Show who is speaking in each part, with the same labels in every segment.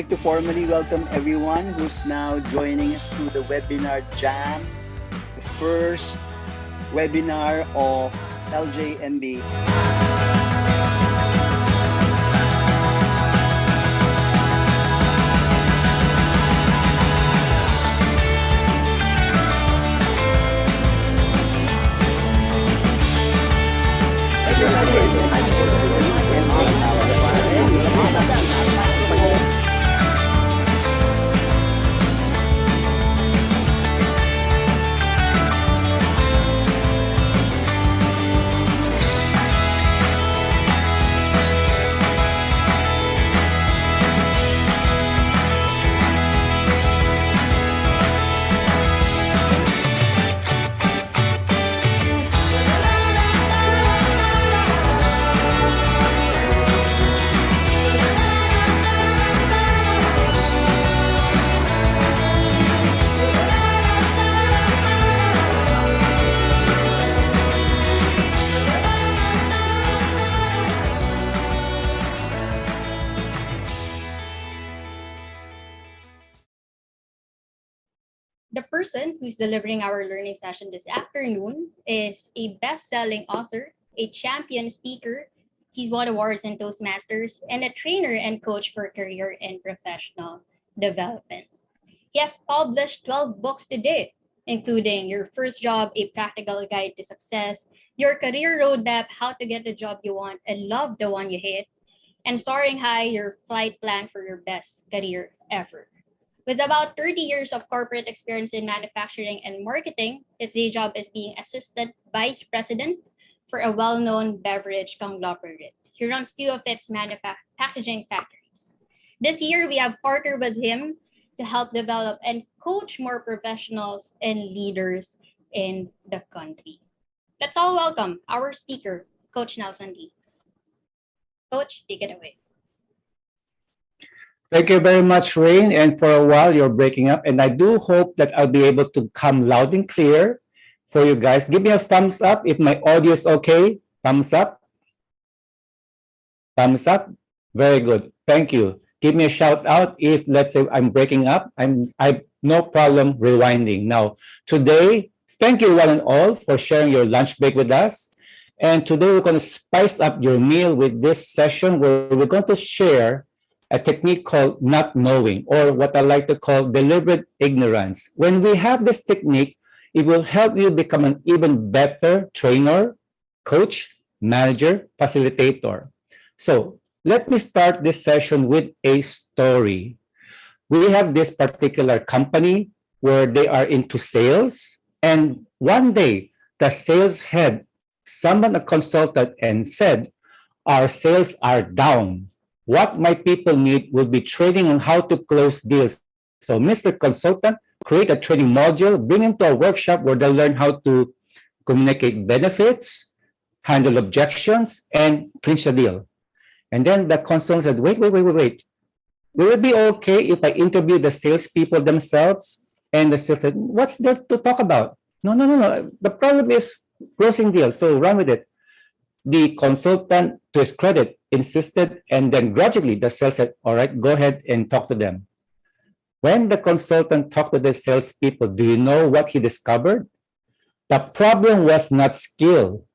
Speaker 1: like to formally welcome everyone who's now joining us to the webinar Jam, the first webinar of LJMB.
Speaker 2: The person who's delivering our learning session this afternoon is a best-selling author, a champion speaker. He's won awards in Toastmasters, and a trainer and coach for career and professional development. He has published 12 books to date, including Your First Job, A Practical Guide to Success, Your Career Roadmap, How to Get the Job You Want and Love the One You Hate, and Soaring High, Your Flight Plan for Your Best Career Ever. With about 30 years of corporate experience in manufacturing and marketing, his day job is being assistant vice president for a well-known beverage conglomerate. He runs two of its packaging factories. This year, we have partnered with him to help develop and coach more professionals and leaders in the country. Let's all welcome our speaker, Coach Nelson Lee. Coach, take it away.
Speaker 3: Thank you very much, Rain. And for a while, you're breaking up. And I do hope that I'll be able to come loud and clear for you guys. Give me a thumbs up if my audio is okay. Thumbs up. Thumbs up. Very good. Thank you. Give me a shout out if, let's say, I'm breaking up. I've no problem rewinding. Now, today, thank you one and all for sharing your lunch break with us. And today, we're going to spice up your meal with this session where we're going to share a technique called not knowing, or what I like to call deliberate ignorance. When we have this technique, it will help you become an even better trainer, coach, manager, facilitator. So let me start this session with a story. We have this particular company where they are into sales, and one day the sales head summoned a consultant and said, "Our sales are down. What my people need will be training on how to close deals." So Mr. Consultant, create a training module, bring them to a workshop where they'll learn how to communicate benefits, handle objections, and clinch the deal. And then the consultant said, wait. Will it be okay if I interview the salespeople themselves? And the sales said, what's there to talk about? No. The problem is closing deals, so run with it. The consultant, to his credit, insisted, and then gradually the sales said, all right, go ahead and talk to them. When the consultant talked to the salespeople, do you know what he discovered? The problem was not skill.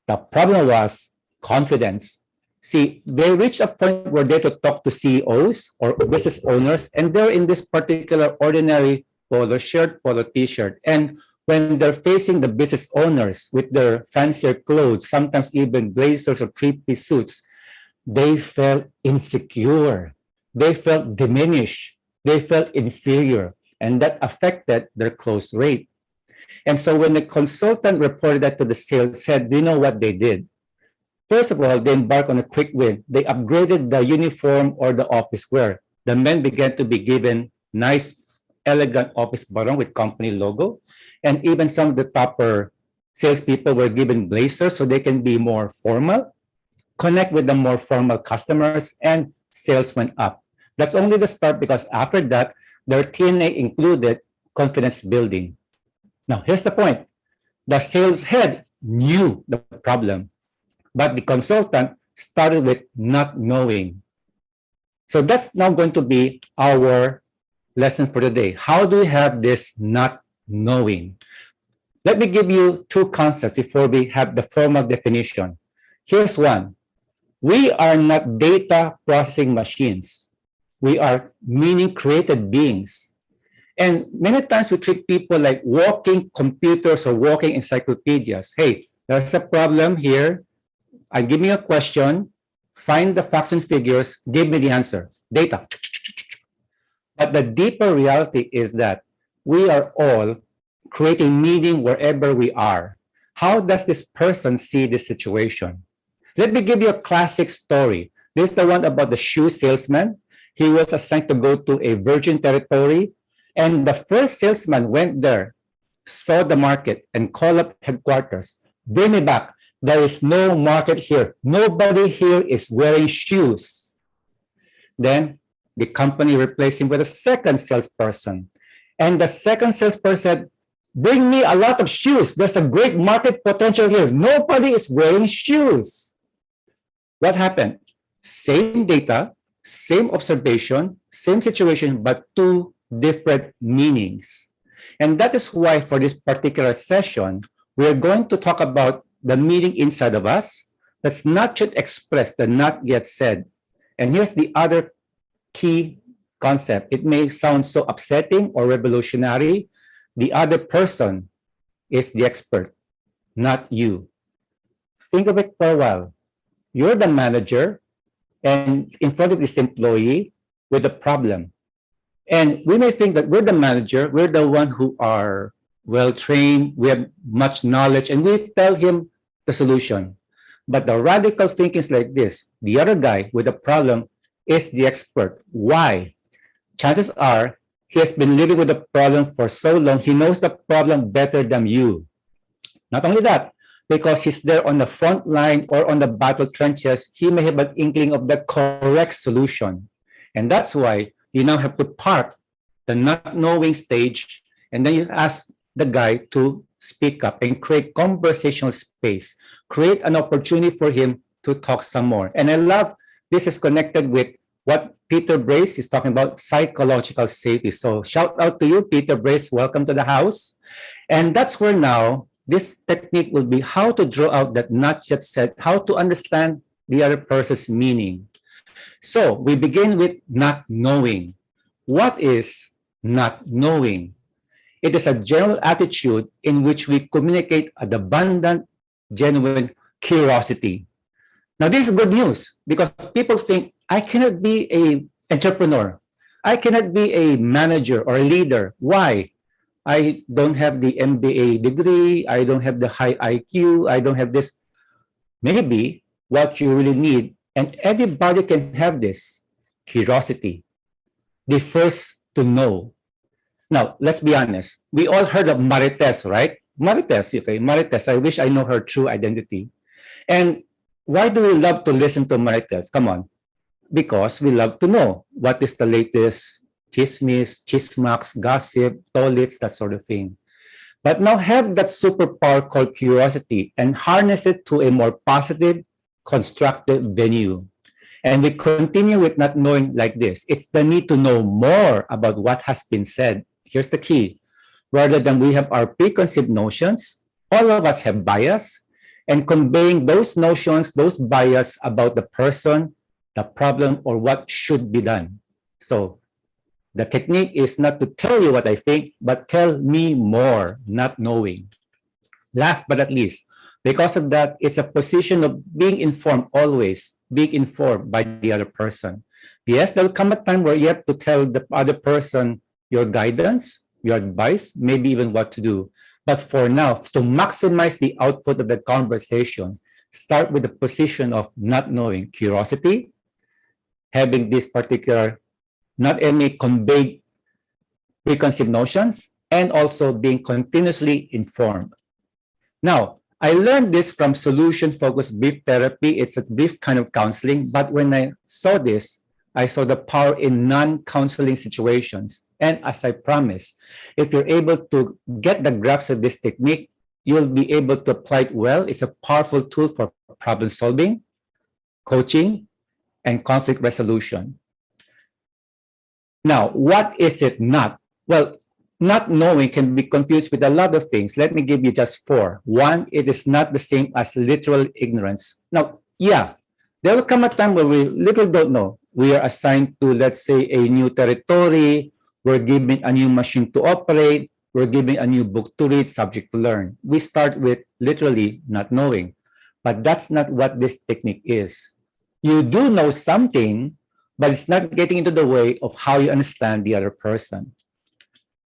Speaker 3: The problem was confidence. See, they reached a point where they could talk to CEOs or business owners, and they're in this particular ordinary polo shirt, polo t-shirt. And when they're facing the business owners with their fancier clothes, sometimes even blazers or three-piece suits, they felt insecure. They felt diminished. They felt inferior, and that affected their close rate. And so when the consultant reported that to the sales head, do you know what they did? First of all, they embarked on a quick win. They upgraded the uniform or the office wear. The men began to be given nice, elegant office button with company logo. And even some of the topper salespeople were given blazers so they can be more formal, connect with the more formal customers, and sales went up. That's only the start, because after that, their TNA included confidence building. Now, here's the point. The sales head knew the problem, but the consultant started with not knowing. So that's now going to be our lesson for today. How do we have this not knowing? Let me give you two concepts before we have the formal definition. Here's one. We are not data processing machines. We are meaning created beings. And many times we treat people like walking computers or walking encyclopedias. Hey, there's a problem here. I give me a question, find the facts and figures, give me the answer. Data. But the deeper reality is that we are all creating meaning wherever we are. How does this person see this situation? Let me give you a classic story. This is the one about the shoe salesman. He was assigned to go to a virgin territory, and the first salesman went there, saw the market, and called up headquarters. Bring me back. There is no market here. Nobody here is wearing shoes. Then the company replaced him with a second salesperson. And the second salesperson said, bring me a lot of shoes. There's a great market potential here. Nobody is wearing shoes. What happened? Same data, same observation, same situation, but two different meanings. And that is why for this particular session, we're going to talk about the meaning inside of us that's not yet expressed, the not yet said. And here's the other key concept. It may sound so upsetting or revolutionary. The other person is the expert, not you. Think of it for a while. You're the manager and in front of this employee with a problem. And we may think that we're the manager, we're the one who are well-trained, we have much knowledge, and we tell him the solution. But the radical thinking is like this. The other guy with the problem is the expert. Why? Chances are he has been living with the problem for so long, he knows the problem better than you. Not only that, because he's there on the front line or on the battle trenches, he may have an inkling of the correct solution. And that's why you now have to park the not knowing stage, and then you ask the guy to speak up and create conversational space, create an opportunity for him to talk some more. And I love this is connected with what Peter Brace is talking about, psychological safety. So shout out to you, Peter Brace. Welcome to the house. And that's where now this technique will be how to draw out that not yet said, how to understand the other person's meaning. So we begin with not knowing. What is not knowing? It is a general attitude in which we communicate an abundant, genuine curiosity. Now, this is good news because people think, I cannot be an entrepreneur. I cannot be a manager or a leader. Why? I don't have the MBA degree. I don't have the high IQ. I don't have this. Maybe what you really need, and everybody can have this, curiosity. The first to know. Now, let's be honest. We all heard of Marites, right? Marites, okay, Marites. I wish I know her true identity. And why do we love to listen to Marites? Come on. Because we love to know what is the latest chismis, chismaks, gossip, tolits, that sort of thing. But now have that superpower called curiosity and harness it to a more positive, constructive venue. And we continue with not knowing like this. It's the need to know more about what has been said. Here's the key. Rather than we have our preconceived notions, all of us have bias, and conveying those notions, those bias about the person, the problem, or what should be done. So the technique is not to tell you what I think, but tell me more, not knowing. Last but not least, because of that, it's a position of being informed always, being informed by the other person. Yes, there'll come a time where you have to tell the other person your guidance, your advice, maybe even what to do. But for now, to maximize the output of the conversation, start with the position of not knowing, curiosity, having this particular, not only conveyed preconceived notions, and also being continuously informed. Now, I learned this from solution-focused brief therapy. It's a brief kind of counseling, but when I saw this, I saw the power in non-counseling situations. And as I promised, if you're able to get the grasp of this technique, you'll be able to apply it well. It's a powerful tool for problem solving, coaching, and conflict resolution. Now, what is it not? Well, not knowing can be confused with a lot of things. Let me give you just four. One, it is not the same as literal ignorance. Now, yeah, there will come a time where we literally don't know. We are assigned to, let's say, a new territory. We're given a new machine to operate. We're given a new book to read, subject to learn. We start with literally not knowing. But that's not what this technique is. You do know something, but it's not getting into the way of how you understand the other person.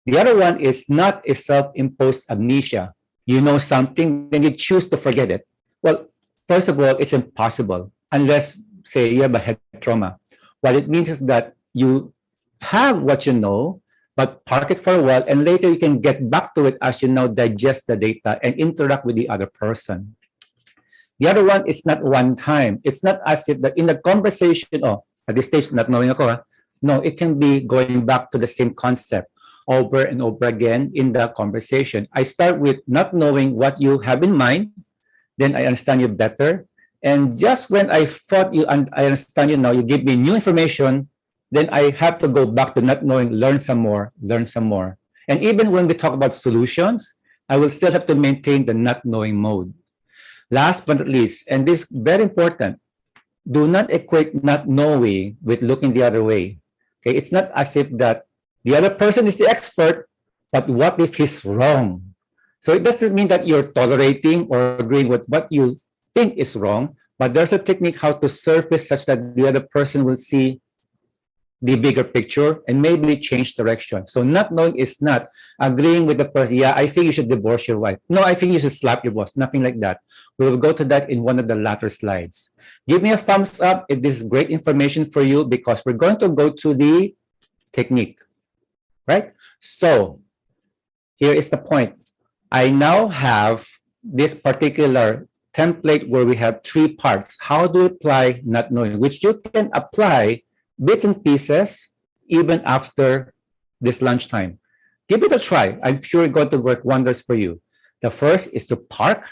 Speaker 3: The other one is not a self-imposed amnesia. You know something, then you choose to forget it. Well, first of all, it's impossible unless, say, you have a head trauma. What it means is that you have what you know, but park it for a while, and later you can get back to it as you now digest the data and interact with the other person. The other one is not one time. It's not as if that in the conversation, oh, at this stage, not knowing ako, ha? No, it can be going back to the same concept over and over again in the conversation. I start with not knowing what you have in mind, then I understand you better. And just when I thought you and I understand you now, you give me new information, then I have to go back to not knowing, learn some more, learn some more. And even when we talk about solutions, I will still have to maintain the not knowing mode. Last but not least, and this is very important, do not equate not knowing with looking the other way. Okay, it's not as if that the other person is the expert, but what if he's wrong? So it doesn't mean that you're tolerating or agreeing with what you think is wrong, but there's a technique how to surface such that the other person will see the bigger picture and maybe change direction. So not knowing is not agreeing with the person. Yeah, I think you should divorce your wife. No, I think you should slap your boss. Nothing like that. We will go to that in one of the latter slides. Give me a thumbs up if this is great information for you, because we're going to go to the technique, right? So here is the point. I now have this particular template where we have three parts. How do you apply not knowing, which you can apply bits and pieces even after this lunchtime. Give it a try. I'm sure it's going to work wonders for you. The first is to park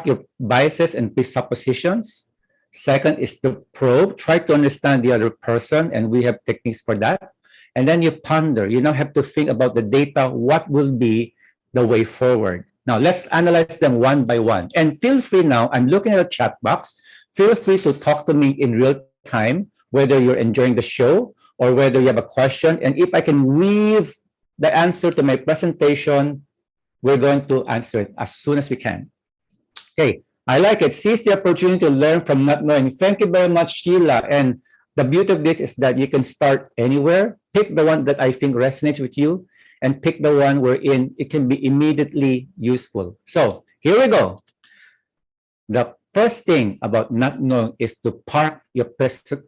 Speaker 3: your biases and presuppositions. Second is to probe, try to understand the other person, and we have techniques for that. And then you ponder. You now have to think about the data, what will be the way forward. Now, let's analyze them one by one. And feel free now, I'm looking at the chat box, feel free to talk to me in real time, whether you're enjoying the show or whether you have a question. And if I can weave the answer to my presentation, we're going to answer it as soon as we can. Okay, I like it. Seize the opportunity to learn from not knowing. Thank you very much, Sheila. And the beauty of this is that you can start anywhere. Pick the one that I think resonates with you and pick the one wherein it can be immediately useful. So here we go. The first thing about not knowing is to park your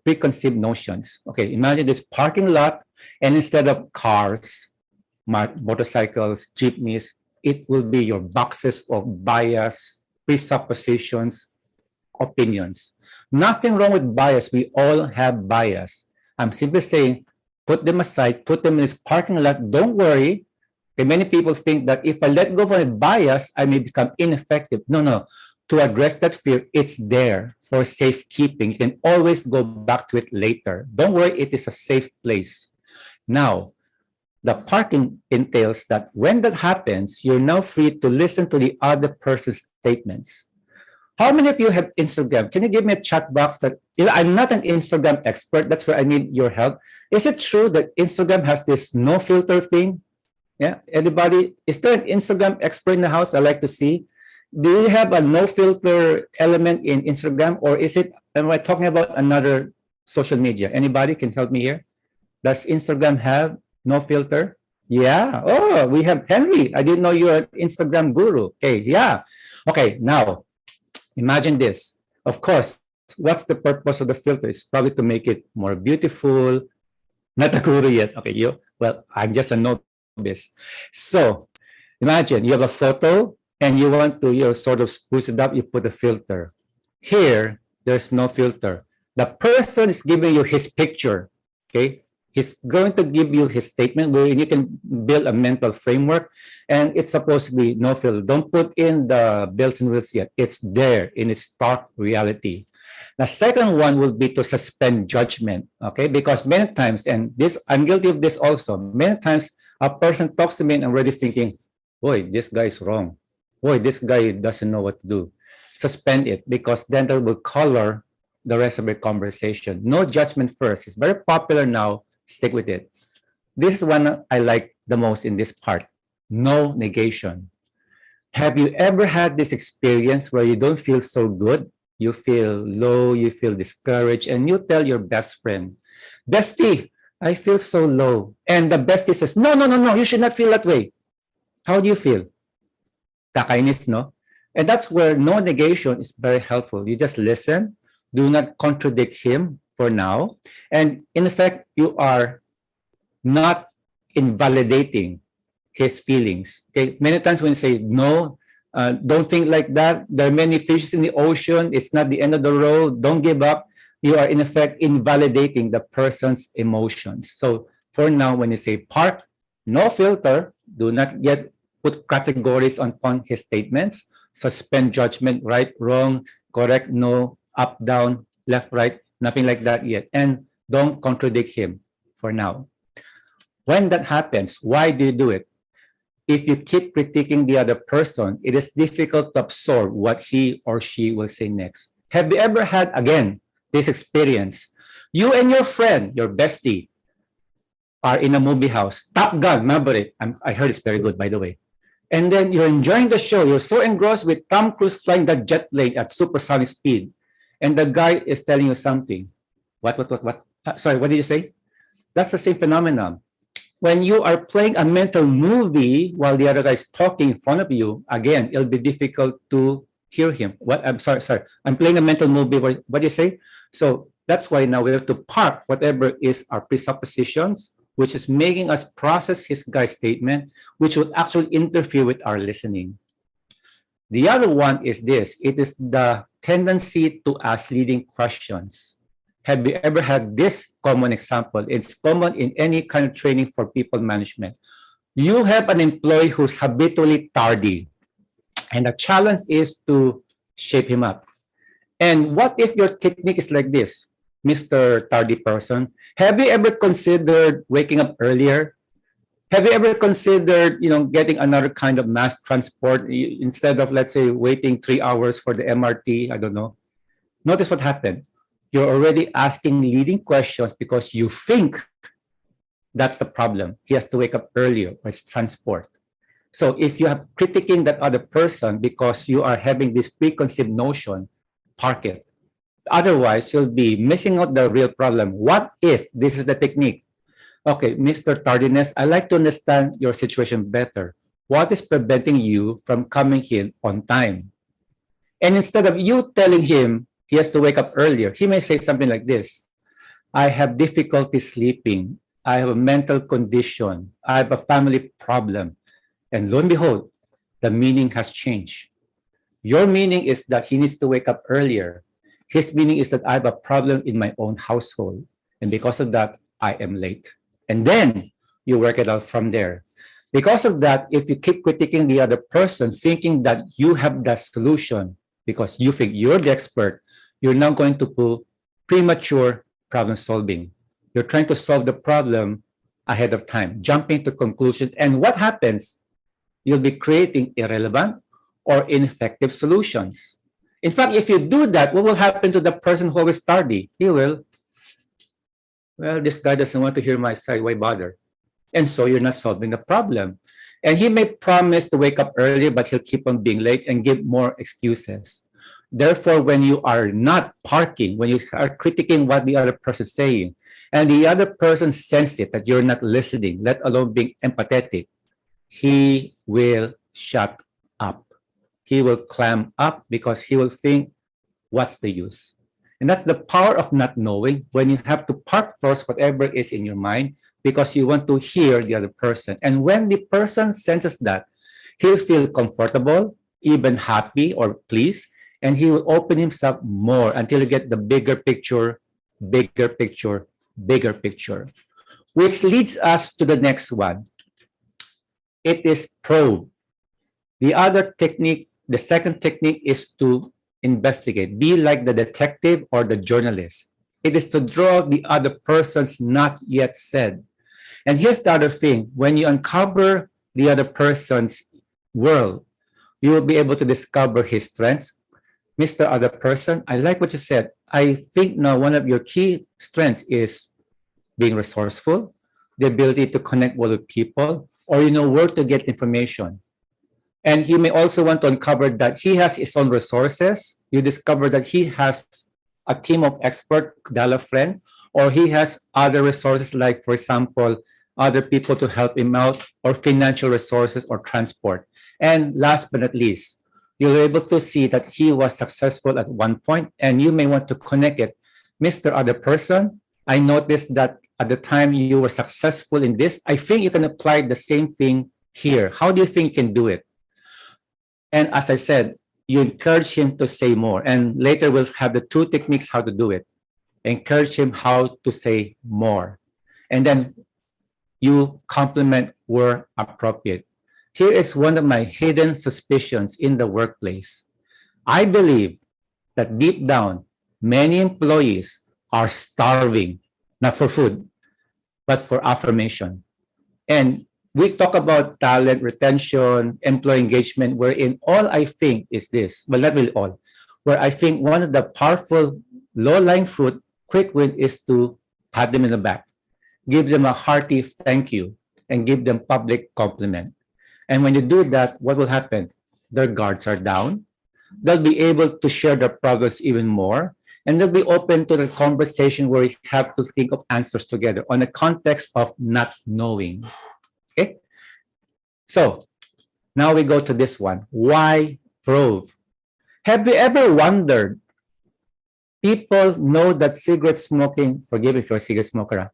Speaker 3: preconceived notions. Okay, imagine this parking lot, and instead of cars, motorcycles, jeepneys, it will be your boxes of bias, presuppositions, opinions. Nothing wrong with bias. We all have bias. I'm simply saying, put them aside, put them in this parking lot. Don't worry. Okay, many people think that if I let go of my bias, I may become ineffective. No, no. To address that fear, it's there for safekeeping. You can always go back to it later. Don't worry, it is a safe place. Now, the parking entails that when that happens, you're now free to listen to the other person's statements. How many of you have Instagram? Can you give me a chat box that, I'm not an Instagram expert, that's where I need your help. Is it true that Instagram has this no filter thing? Yeah, anybody? Is there an Instagram expert in the house? I like to see. Do you have a no filter element in Instagram, or is it, am I talking about another social media? Anybody can help me here? Does Instagram have no filter? Yeah. Oh, we have Henry. I didn't know you're an Instagram guru. Okay. Yeah. Okay. Now, imagine this. Of course, what's the purpose of the filter? It's probably to make it more beautiful. Not a guru yet. Okay. Well, I'm just a novice. So imagine you have a photo and you want to sort of spruce it up, you put a filter. Here, there's no filter. The person is giving you his picture, okay? He's going to give you his statement where you can build a mental framework, and it's supposed to be no filter. Don't put in the bells and whistles yet. It's there in its stark reality. The second one will be to suspend judgment, okay? Because many times, and this, I'm guilty of this also, many times a person talks to me and I'm already thinking, boy, this guy is wrong. Boy, this guy doesn't know what to do. Suspend it, because then that will color the rest of your conversation. No judgment first. It's very popular now. Stick with it. This is one I like the most in this part. No negation. Have you ever had this experience where you don't feel so good? You feel low, you feel discouraged, and you tell your best friend, bestie, I feel so low. And the bestie says, no, no, no, no, you should not feel that way. How do you feel? Kakainis, no? And that's where no negation is very helpful. You just listen, do not contradict him for now. And in effect, you are not invalidating his feelings. Okay, many times when you say no, don't think like that. There are many fishes in the ocean. It's not the end of the road. Don't give up. You are in effect invalidating the person's emotions. So for now, when you say park, no filter, do not get put categories upon his statements. Suspend judgment, right, wrong, correct, no, up, down, left, right, nothing like that yet. And don't contradict him for now. When that happens, why do you do it? If you keep critiquing the other person, it is difficult to absorb what he or she will say next. Have you ever had, again, this experience? You and your friend, your bestie, are in a movie house. Top Gun, remember it? I heard it's very good, by the way. And then you're enjoying the show. You're so engrossed with Tom Cruise flying that jet plane at supersonic speed. And the guy is telling you something. What? Sorry, what did you say? That's the same phenomenon. When you are playing a mental movie while the other guy is talking in front of you, again, it'll be difficult to hear him. What? I'm sorry. I'm playing a mental movie. What do you say? So that's why now we have to park whatever is our presuppositions, which is making us process his guy's statement, which would actually interfere with our listening. The other one is this. It is the tendency to ask leading questions. Have you ever had this common example? It's common in any kind of training for people management. You have an employee who's habitually tardy, and the challenge is to shape him up. And what if your technique is like this, Mr. Tardy person? Have you ever considered waking up earlier? Have you ever considered, getting another kind of mass transport instead of, let's say, waiting 3 hours for the MRT? I don't know. Notice what happened. You're already asking leading questions because you think that's the problem. He has to wake up earlier, or it's transport. So if you have critiquing that other person because you are having this preconceived notion, park it. Otherwise, you'll be missing out the real problem. What if this is the technique? Okay, Mr. Tardiness, I'd like to understand your situation better. What is preventing you from coming in on time? And instead of you telling him he has to wake up earlier, he may say something like this. I have difficulty sleeping. I have a mental condition. I have a family problem. And lo and behold, the meaning has changed. Your meaning is that he needs to wake up earlier. His meaning is that I have a problem in my own household. And because of that, I am late. And then you work it out from there. Because of that, if you keep critiquing the other person, thinking that you have the solution because you think you're the expert, you're now going to pull premature problem solving. You're trying to solve the problem ahead of time, jumping to conclusions. And what happens? You'll be creating irrelevant or ineffective solutions. In fact, if you do that, what will happen to the person who is tardy? He will, well, this guy doesn't want to hear my side, why bother? And so you're not solving the problem. And he may promise to wake up earlier, but he'll keep on being late and give more excuses. Therefore, when you are not parking, when you are critiquing what the other person is saying, and the other person senses it, that you're not listening, let alone being empathetic, he will shut up. He will clam up because he will think, what's the use? And that's the power of not knowing, when you have to park first whatever is in your mind because you want to hear the other person. And when the person senses that, he'll feel comfortable, even happy or pleased, and he will open himself more until you get the bigger picture, bigger picture, bigger picture. Which leads us to the next one. It is probe. The other technique, the second technique is to investigate. Be like the detective or the journalist. It is to draw the other person's not yet said. And here's the other thing. When you uncover the other person's world, you will be able to discover his strengths. Mr. Other person, I like what you said. I think now one of your key strengths is being resourceful, the ability to connect well with people, or you know where to get information. And he may also want to uncover that he has his own resources. You discover that he has a team of expert, dial a friend, or he has other resources like, for example, other people to help him out, or financial resources or transport. And last but not least, you'll be able to see that he was successful at one point, and you may want to connect it. Mr. Other person, I noticed that at the time you were successful in this. I think you can apply the same thing here. How do you think you can do it? And as I said, you encourage him to say more. And later we'll have the two techniques how to do it. Encourage him how to say more. And then you compliment where appropriate. Here is one of my hidden suspicions in the workplace. I believe that deep down, many employees are starving, not for food, but for affirmation. And we talk about talent, retention, employee engagement, wherein all I think is this, but not really all, where I think one of the powerful low-lying fruit, quick win, is to pat them in the back, give them a hearty thank you, and give them public compliment. And when you do that, what will happen? Their guards are down. They'll be able to share their progress even more. And they'll be open to the conversation where we have to think of answers together on the context of not knowing. Okay? So now we go to this one. Why prove? Have you ever wondered, people know that cigarette smoking, forgive me if you're a cigarette smoker,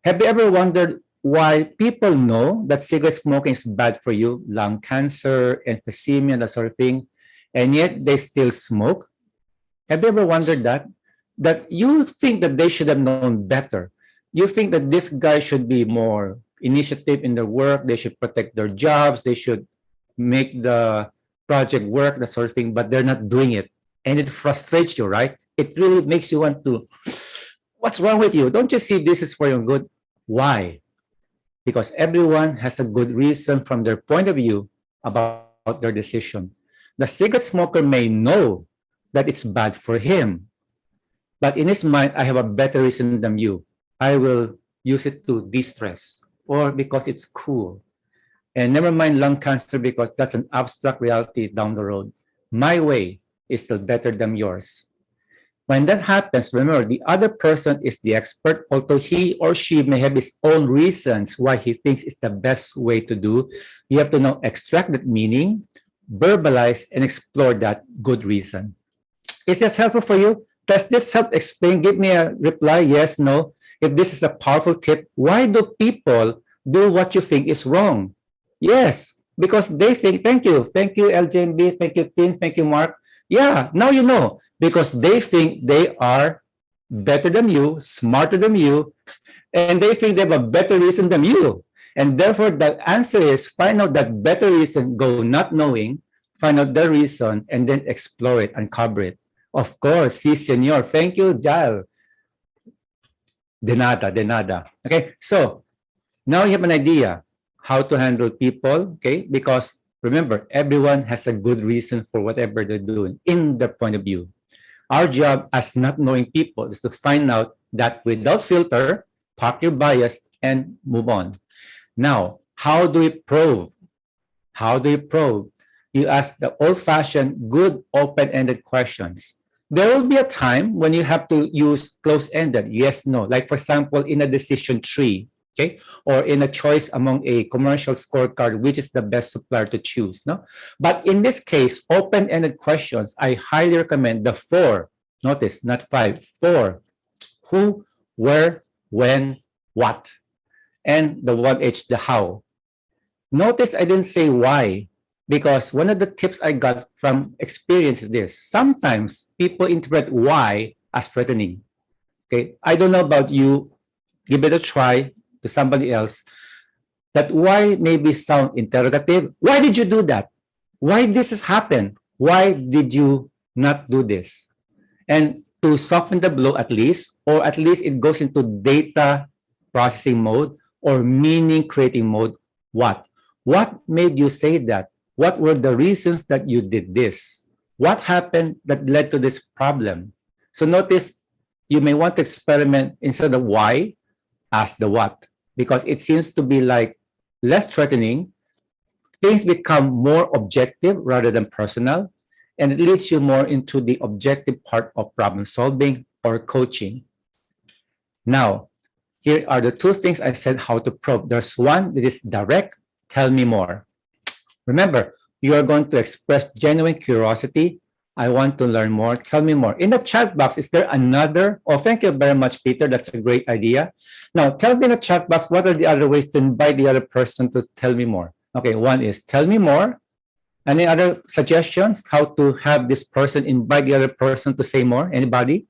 Speaker 3: have you ever wondered why people know that cigarette smoking is bad for you, lung cancer, emphysema, that sort of thing, and yet they still smoke? Have you ever wondered that? That you think that they should have known better. You think that this guy should be more initiative in their work, they should protect their jobs, they should make the project work, that sort of thing, but they're not doing it. And it frustrates you, right? It really makes you want to, what's wrong with you? Don't you see this is for your good? Why? Because everyone has a good reason from their point of view about their decision. The cigarette smoker may know that it's bad for him, but in his mind, I have a better reason than you. I will use it to de-stress, or because it's cool. And never mind lung cancer, because that's an abstract reality down the road. My way is still better than yours. When that happens, remember, the other person is the expert, although he or she may have his own reasons why he thinks it's the best way to do. You have to now extract that meaning, verbalize, and explore that good reason. Is this helpful for you? Does this help explain? Give me a reply, yes, no. If this is a powerful tip, why do people do what you think is wrong? Yes, because they think, thank you, LJMB, thank you, Tim, thank you, Mark. Yeah, now you know, because they think they are better than you, smarter than you, and they think they have a better reason than you. And therefore, the answer is find out that better reason, go not knowing, find out the reason, and then explore it, uncover it. Of course, si, senor. Thank you, Jal. De nada, de nada. Okay, so now you have an idea how to handle people, okay? Because remember, everyone has a good reason for whatever they're doing in their point of view. Our job as not knowing people is to find out that without filter, park your bias, and move on. Now, how do we probe? How do you probe? You ask the old-fashioned, good, open-ended questions. There will be a time when you have to use closed-ended, yes, no. Like, for example, in a decision tree, okay? Or in a choice among a commercial scorecard, which is the best supplier to choose, no? But in this case, open-ended questions, I highly recommend the 4. Notice, not 5, 4. Who, where, when, what. And the 1H, the how. Notice I didn't say why, because one of the tips I got from experience is this. Sometimes people interpret why as threatening. Okay, I don't know about you. Give it a try to somebody else. That why maybe sound interrogative. Why did you do that? Why this has happened? Why did you not do this. And to soften the blow at least, or at least it goes into data processing mode or meaning creating mode. What? What made you say that? What were the reasons that you did this? What happened that led to this problem? So notice you may want to experiment instead of why, ask the what, because it seems to be like less threatening. Things become more objective rather than personal, and it leads you more into the objective part of problem solving or coaching. Now, here are the two things I said how to probe. There's one that is direct, tell me more. Remember, you are going to express genuine curiosity. I want to learn more. Tell me more. In the chat box, is there another? Oh, thank you very much, Peter. That's a great idea. Now, tell me in the chat box, what are the other ways to invite the other person to tell me more? Okay, one is tell me more. Any other suggestions how to have this person invite the other person to say more? Anybody?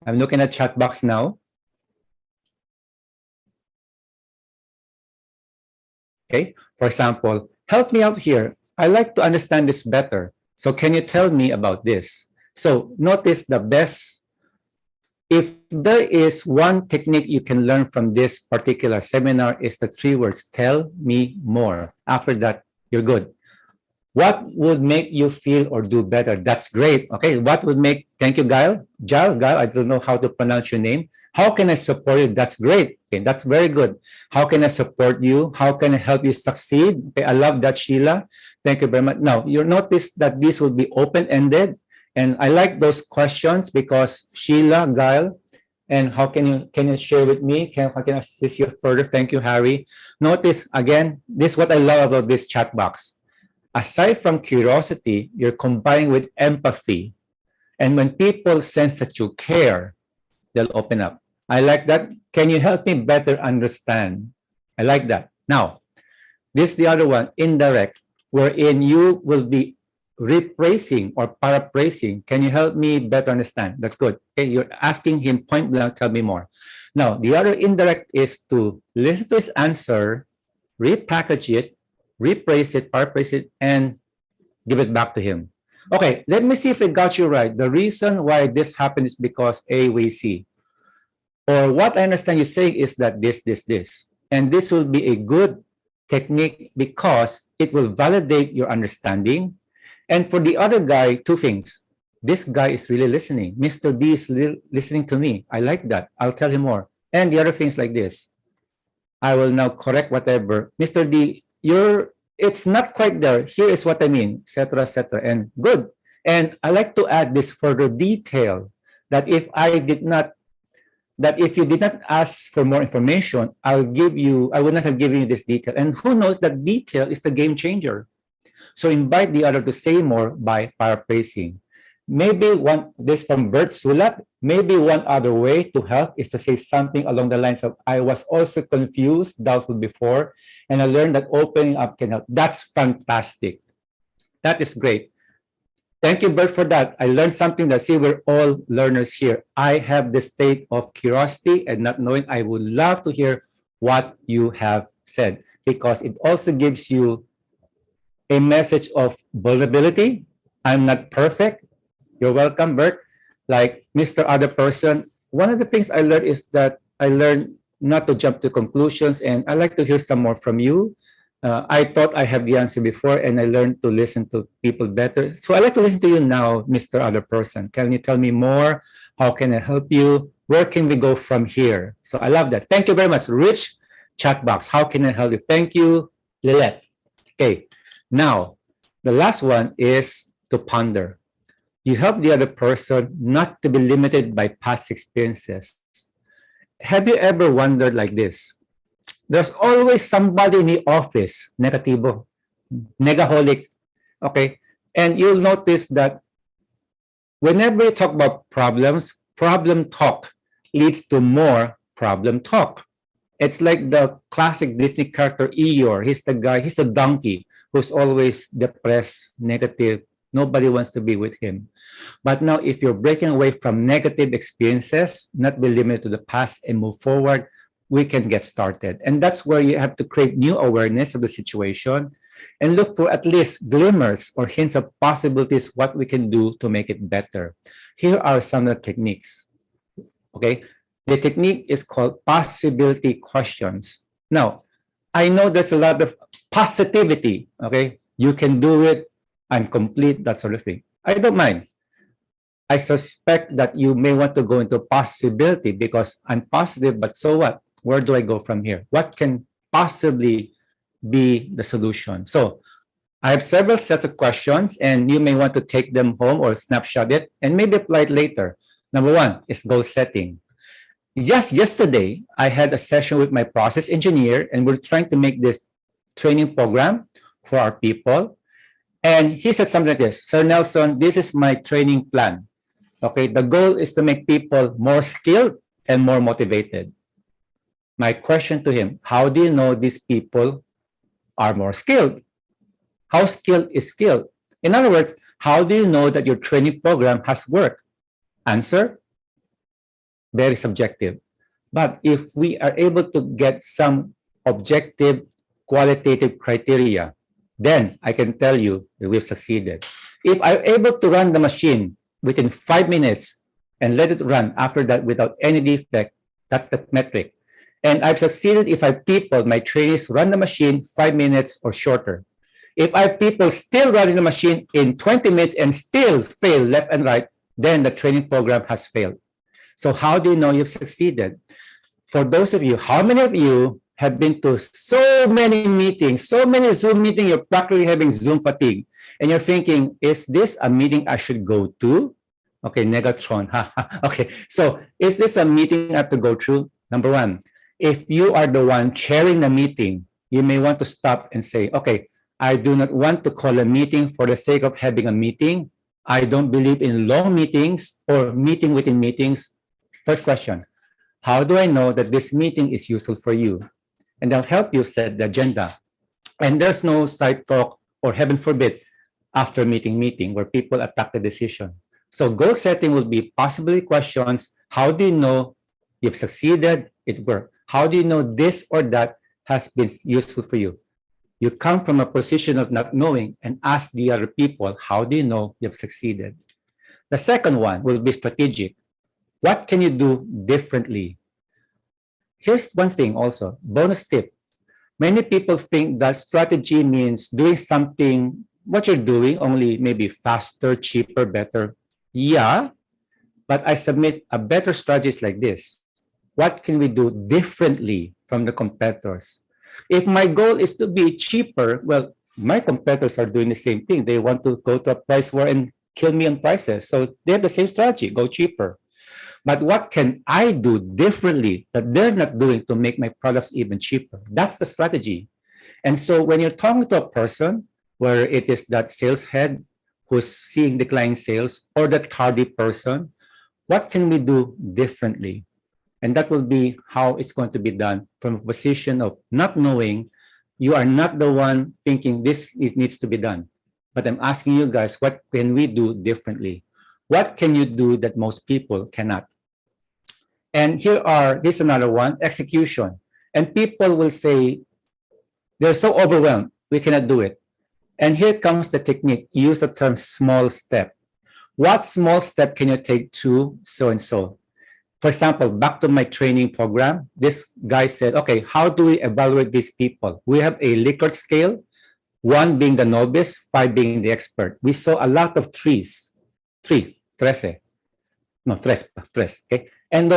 Speaker 3: I'm looking at chat box now. Okay, for example, help me out here. I like to understand this better. So can you tell me about this? So notice the best, if there is one technique you can learn from this particular seminar is the three words, tell me more. After that, you're good. What would make you feel or do better? That's great. Okay, what would make, thank you, Gail. Gail, I don't know how to pronounce your name. How can I support you? That's great. Okay, that's very good. How can I support you? How can I help you succeed? Okay, I love that, Sheila. Thank you very much. Now, you'll notice that this will be open-ended. And I like those questions because Sheila, Gail, and how can you share with me? How can I assist you further? Thank you, Harry. Notice, again, this is what I love about this chat box. Aside from curiosity, you're combining with empathy. And when people sense that you care, they'll open up. I like that. Can you help me better understand? I like that. Now, this is the other one, indirect, wherein you will be rephrasing or paraphrasing. Can you help me better understand? That's good. Okay, you're asking him point blank, tell me more. Now, the other indirect is to listen to his answer, repackage it, rephrase it, paraphrase it, and give it back to him. Okay, let me see if I got you right. The reason why this happened is because A, we see. Or what I understand you saying is that this. And this will be a good technique because it will validate your understanding. And for the other guy, two things. This guy is really listening. Mr. D is listening to me. I like that. I'll tell him more. And the other things like this. I will now correct whatever. Mr. D, it's not quite there. Here is what I mean, etc., etc. And good. And I like to add this further detail that if you did not ask for more information, I would not have given you this detail. And who knows that detail is the game changer. So invite the other to say more by paraphrasing. Maybe this from Bert Sulat, maybe one other way to help is to say something along the lines of, I was also confused, doubtful before, and I learned that opening up can help. That's fantastic. That is great. Thank you, Bert, for that. I learned something that, see, we're all learners here. I have the state of curiosity and not knowing. I would love to hear what you have said because it also gives you a message of vulnerability. I'm not perfect. You're welcome, Bert. Like Mr. Other Person, one of the things I learned is that I learned not to jump to conclusions, and I like to hear some more from you. I thought I have the answer before, and I learned to listen to people better. So I like to listen to you now, Mr. Other Person. Tell me more. How can I help you? Where can we go from here? So I love that. Thank you very much. Rich chat box. How can I help you? Thank you, Lilette. Okay. Now, the last one is to ponder. You help the other person not to be limited by past experiences. Have you ever wondered like this? There's always somebody in the office, negativo, negaholic, okay? And you'll notice that whenever you talk about problems, problem talk leads to more problem talk. It's like the classic Disney character Eeyore. He's the donkey who's always depressed, negative. Nobody wants to be with him. But now if you're breaking away from negative experiences, not be limited to the past and move forward, we can get started. And that's where you have to create new awareness of the situation. and look for at least glimmers or hints of possibilities what we can do to make it better. Here are some of the techniques. Okay, the technique is called possibility questions. Now, I know there's a lot of positivity. Okay, you can do it. I'm complete, that sort of thing. I don't mind. I suspect that you may want to go into possibility because I'm positive, but so what? Where do I go from here? What can possibly be the solution? So I have several sets of questions, and you may want to take them home or snapshot it and maybe apply it later. Number one is goal setting. Just yesterday, I had a session with my process engineer, and we're trying to make this training program for our people. And he said something like this: Sir Nelson, this is my training plan. Okay, the goal is to make people more skilled and more motivated. My question to him: how do you know these people are more skilled? How skilled is skilled? In other words, how do you know that your training program has worked? Answer: very subjective. But if we are able to get some objective, qualitative criteria, then I can tell you that we've succeeded. If I'm able to run the machine within 5 minutes and let it run after that without any defect, that's the metric. And I've succeeded if I have people, my trainees, run the machine 5 minutes or shorter. If I have people still running the machine in 20 minutes and still fail left and right, then the training program has failed. So how do you know you've succeeded? For those of you, how many of you have been to so many meetings, so many Zoom meetings, you're practically having Zoom fatigue, and you're thinking, is this a meeting I should go to? Okay, Negatron. Okay, so is this a meeting I have to go through? Number one, if you are the one chairing the meeting, you may want to stop and say, okay, I do not want to call a meeting for the sake of having a meeting. I don't believe in long meetings or meeting within meetings. First question, how do I know that this meeting is useful for you? And they'll help you set the agenda. And there's no side talk or, heaven forbid, after meeting where people attack the decision. So goal setting will be possibility questions. How do you know you've succeeded? It worked. How do you know this or that has been useful for you? You come from a position of not knowing and ask the other people, how do you know you've succeeded? The second one will be strategic. What can you do differently? Here's one thing also, bonus tip. Many people think that strategy means doing something, what you're doing, only maybe faster, cheaper, better. Yeah, but I submit a better strategy is like this. What can we do differently from the competitors? If my goal is to be cheaper, well, my competitors are doing the same thing. They want to go to a price war and kill me on prices. So they have the same strategy, go cheaper. But what can I do differently that they're not doing to make my products even cheaper? That's the strategy. And so when you're talking to a person, where it is that sales head who's seeing declining sales or that tardy person, what can we do differently? And that will be how it's going to be done from a position of not knowing. You are not the one thinking this it needs to be done. But I'm asking you guys, what can we do differently? What can you do that most people cannot? And here's another one, execution. And people will say, they're so overwhelmed, we cannot do it. And here comes the technique. Use the term small step. What small step can you take to so-and-so? For example, back to my training program, this guy said, okay, how do we evaluate these people? We have a Likert scale, 1 being the novice, 5 being the expert. We saw a lot of tres, okay? And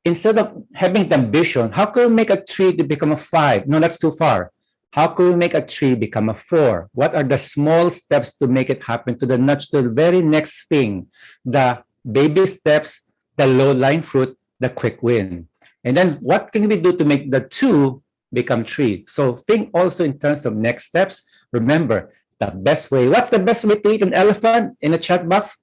Speaker 3: instead of having the ambition, how can we make a 3 to become a 5? No, that's too far. How can we make a 3 become a 4? What are the small steps to make it happen to the very next thing? The baby steps, the low-lying fruit, the quick win. And then what can we do to make the 2 become 3? So think also in terms of next steps. Remember, the best way. What's the best way to eat an elephant? In the chat box?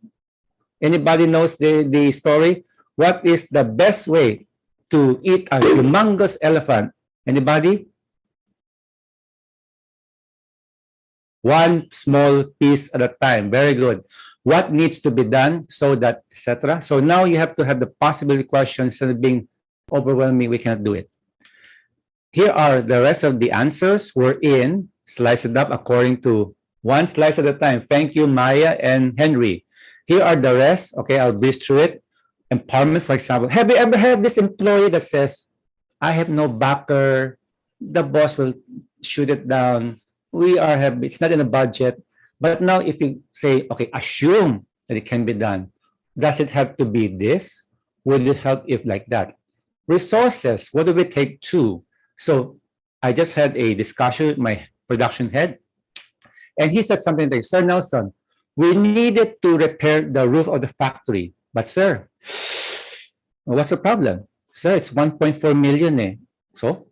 Speaker 3: Anybody knows the story? What is the best way to eat a humongous elephant? Anybody? One small piece at a time. Very good. What needs to be done so that, etc. So now you have to have the possibility question instead of being overwhelming, we cannot do it. Here are the rest of the answers. We're in. slice it up according to one slice at a time. Thank you, Maya and Henry. Here are the rest. Okay, I'll breeze through it. Empowerment, for example. Have you ever had this employee that says, I have no backer, the boss will shoot it down, it's not in the budget. But now if you say, okay, assume that it can be done, does it have to be this? Would it help if like that? Resources, what do we take to? So I just had a discussion with my production head, and he said something like, Sir Nelson, we needed to repair the roof of the factory. But sir, what's the problem? Sir, it's 1.4 million. So,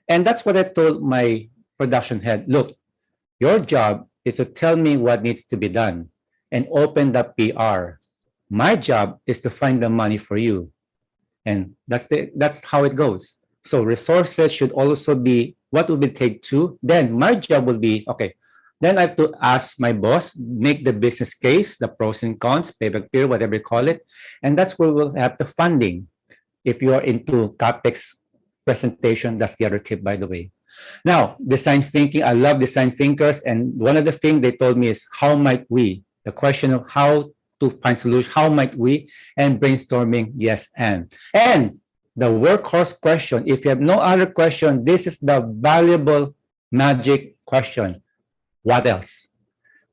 Speaker 3: and that's what I told my production head. Look, your job is to tell me what needs to be done and open the PR. My job is to find the money for you. And that's how it goes. So resources should also be what will it take to. Then my job will be, okay, then I have to ask my boss, make the business case, the pros and cons, payback period, whatever you call it. And that's where we'll have the funding. If you are into CapEx presentation, that's the other tip, by the way. Now, design thinking, I love design thinkers. And one of the things they told me is, how might we? The question of how to find solutions, how might we? And brainstorming, yes, and. And the workhorse question, if you have no other question, this is the valuable magic question. What else?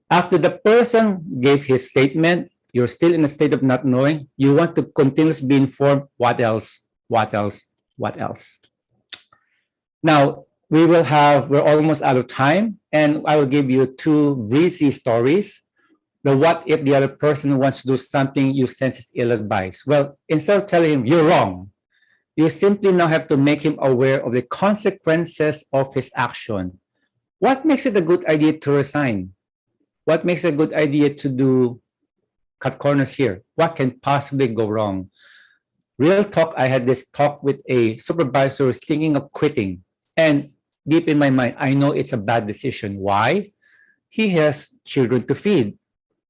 Speaker 3: After the person gave his statement, you're still in a state of not knowing. You want to continuously be informed. What else? What else? What else? Now, we're almost out of time, and I will give you two breezy stories. The what if the other person wants to do something you sense is ill-advised. Well, instead of telling him you're wrong, you simply now have to make him aware of the consequences of his action. What makes it a good idea to resign? What makes it a good idea to cut corners here? What can possibly go wrong? Real talk, I had this talk with a supervisor who's thinking of quitting. And deep in my mind, I know it's a bad decision. Why? He has children to feed.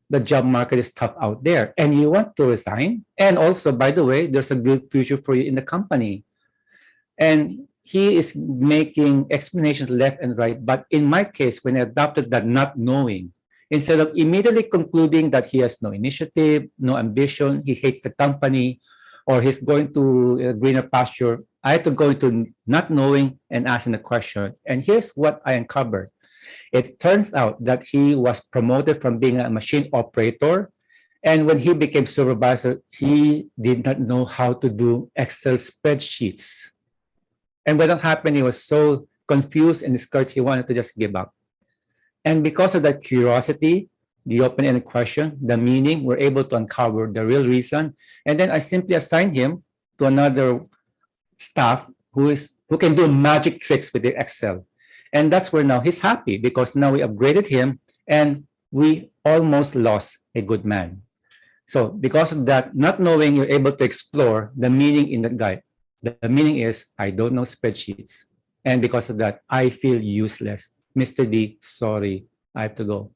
Speaker 3: The job market is tough out there, and you want to resign. And also, by the way, there's a good future for you in the company. And he is making explanations left and right. But in my case, when I adopted that not knowing, instead of immediately concluding that he has no initiative, no ambition, he hates the company, or he's going to a greener pasture, I had to go into not knowing and asking the question. And here's what I uncovered. It turns out that he was promoted from being a machine operator. And when he became supervisor, he did not know how to do Excel spreadsheets. And when that happened, he was so confused and discouraged, he wanted to just give up. And because of that curiosity, the open-ended question, the meaning, we're able to uncover the real reason. And then I simply assigned him to another staff who can do magic tricks with the Excel. And that's where now he's happy, because now we upgraded him and we almost lost a good man. So because of that, not knowing, you're able to explore the meaning in that guy. The meaning is, I don't know spreadsheets. And because of that, I feel useless. Mr. D, sorry, I have to go.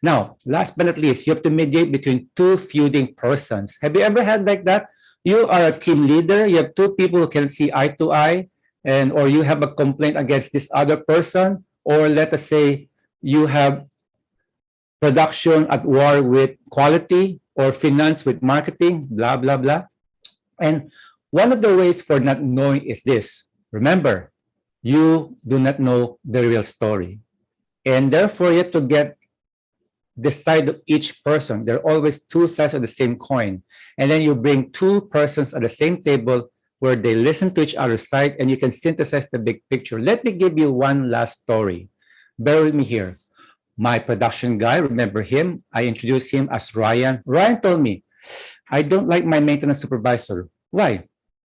Speaker 3: Now, last but not least, you have to mediate between two feuding persons. Have you ever had like that? You are a team leader. You have two people who can see eye to eye, or you have a complaint against this other person, or let us say you have production at war with quality, or finance with marketing, blah, blah, blah. And one of the ways for not knowing is this. Remember, you do not know the real story. And therefore, you have to get the side of each person. There are always two sides of the same coin. And then you bring two persons at the same table where they listen to each other's side, and you can synthesize the big picture. Let me give you one last story. Bear with me here. My production guy, remember him? I introduced him as Ryan. Ryan told me, I don't like my maintenance supervisor. Why?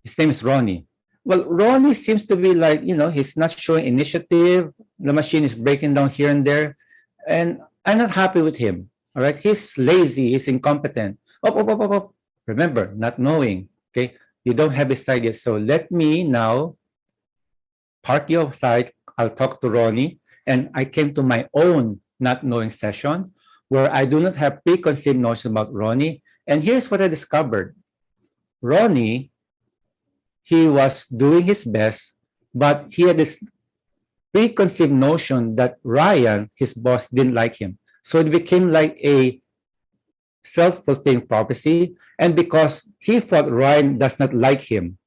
Speaker 3: His name is Ronnie. Well, Ronnie seems to be like, he's not showing initiative. The machine is breaking down here and there. And I'm not happy with him. All right. He's lazy. He's incompetent. Remember, not knowing. Okay. You don't have his side yet. So let me now park you aside. I'll talk to Ronnie. And I came to my own not knowing session where I do not have preconceived notions about Ronnie. And here's what I discovered. Ronnie, he was doing his best, but he had this preconceived notion that Ryan, his boss, didn't like him. So it became like a self-fulfilling prophecy. And because he thought Ryan does not like him,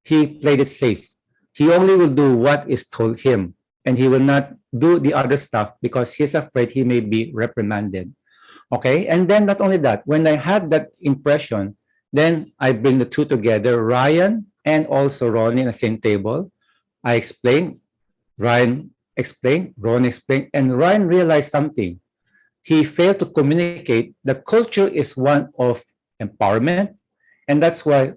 Speaker 3: he played it safe. He only will do what is told him, and he will not do the other stuff because he's afraid he may be reprimanded. Okay, and then not only that, when I had that impression, then I bring the two together, Ryan and also Ronnie in the same table. I explain, Ryan explained, Ronnie explained, and Ryan realized something. He failed to communicate. The culture is one of empowerment, and that's why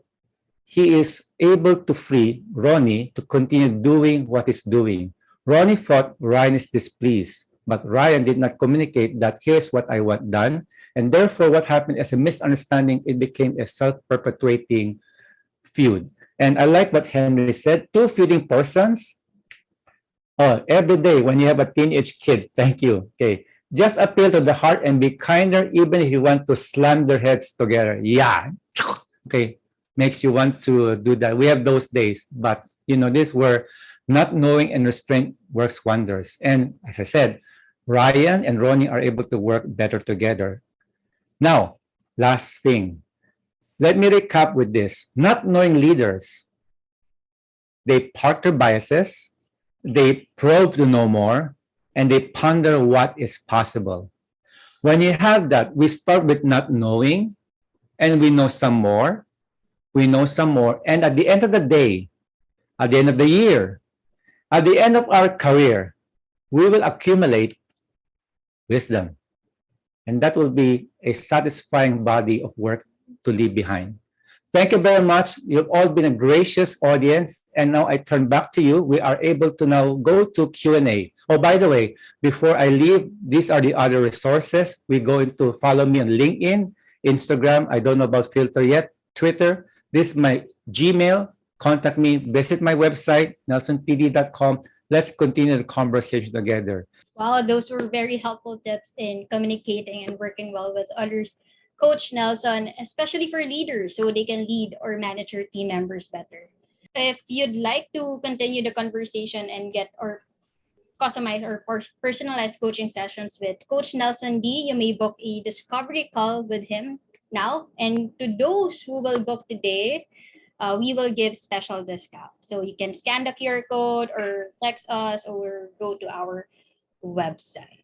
Speaker 3: he is able to free Ronnie to continue doing what he's doing. Ronnie thought Ryan is displeased, but Ryan did not communicate that here's what I want done. And therefore, what happened as a misunderstanding, it became a self-perpetuating feud. And I like what Henry said, two feuding persons. Oh, every day when you have a teenage kid, thank you. Okay. Just appeal to the heart and be kinder, even if you want to slam their heads together. Yeah. Okay. Makes you want to do that. We have those days, but this where not knowing and restraint works wonders. And as I said, Ryan and Ronnie are able to work better together. Now, last thing. Let me recap with this. Not knowing leaders, they park their biases, they probe to know more, and they ponder what is possible. When you have that, we start with not knowing, and we know some more, and at the end of the day, at the end of the year, at the end of our career, we will accumulate wisdom. And that will be a satisfying body of work to leave behind. Thank you very much. You've all been a gracious audience. And now I turn back to you. We are able to now go to Q&A. Oh, by the way, before I leave, these are the other resources. We're going to follow me on LinkedIn, Instagram. I don't know about Filter yet. Twitter. This is my Gmail. Contact me. Visit my website, nelsonpd.com. Let's continue the conversation together.
Speaker 2: Wow, those were very helpful tips in communicating and working well with others, Coach Nelson, especially for leaders so they can lead or manage your team members better. If you'd like to continue the conversation and get or customize or personalized coaching sessions with Coach Nelson D, you may book a discovery call with him now. And to those who will book today, we will give special discount. So you can scan the QR code or text us or go to our website.